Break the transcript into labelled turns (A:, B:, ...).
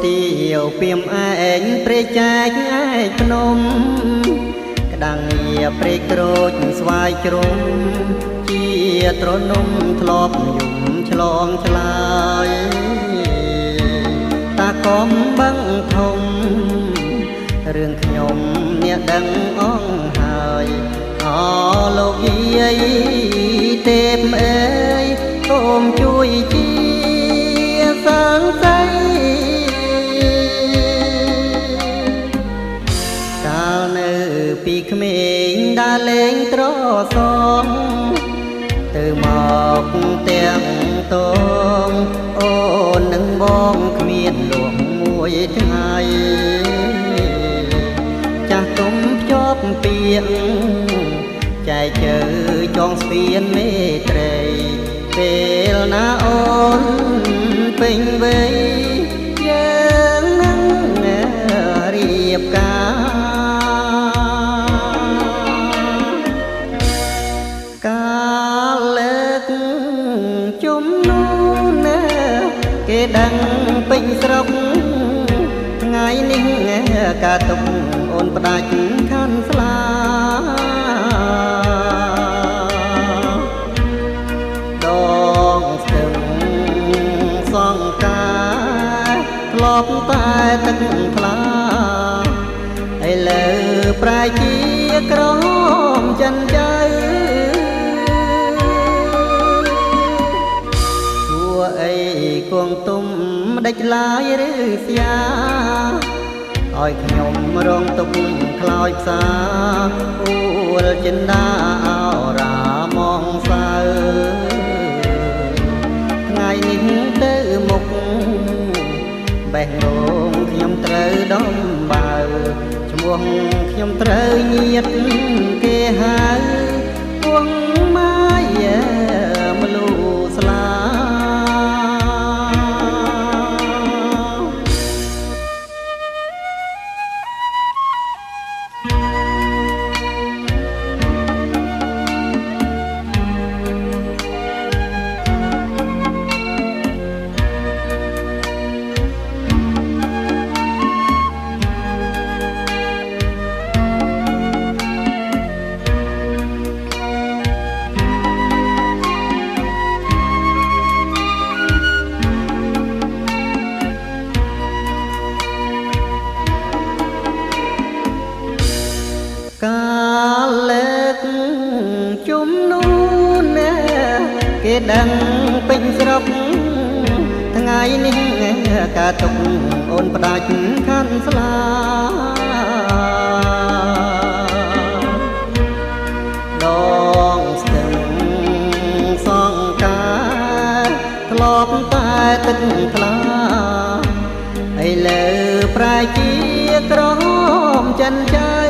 A: ទាវពីមឯងព្រៃចែកឯកភ្នំក្តាំងងារព្រៃក្រូចស្វាយជ្រុំជាត្រនំធ្លាប់យំឆ្លងឆ្លើយតាកំបឹងធំរឿងខ្ញុំអ្នកដឹងអងហើយអលោកយាយទេពអើយសូមជួយជាសាងសីកាលនៅពីក្មេងដើរលេងត្រសងទៅមកទាំងតងអូននឹងបងគ្មានលួងមួយថ្ងៃចាស់ទុំភ្ជាប់ពាក្យចែកជើចងស្ពានមេត្រីពេលណាអូនពេញវ័យយើងនឹងរៀបការលើកជំនូនគេដឹងពេញស្រុកថ្ងៃនេះការទុកអូនផ្ដាច់ខាន់ស្លាដងស្ទឹងសង្ការធ្លាប់តែទឹកថ្លាឥឡូវប្រែជាក្រមចិនចៅសួរអីគង់ទុំដេចឡាយឬស្យាឲ្យខ្ញុំរងទុកខ្លោចផ្សាអួលចិនដាអរាមងសៅថ្ងៃនេះទៅមុខបេះងងខ្ញុំត្រូវដំបើឈ្មោះខ្ញុំត្រូវញាតគេហៅពងម៉ាយមលូស្លាកាលើកជំនូនគេដឹងពេញស្រុកថ្ងៃនេះការទុកអូនផ្ដាច់ខាន់ស្លាដងស្ទឹងសង្ការធ្លាប់តែទឹកថ្លាឥឡូវប្រែជាក្រមចិនចៅ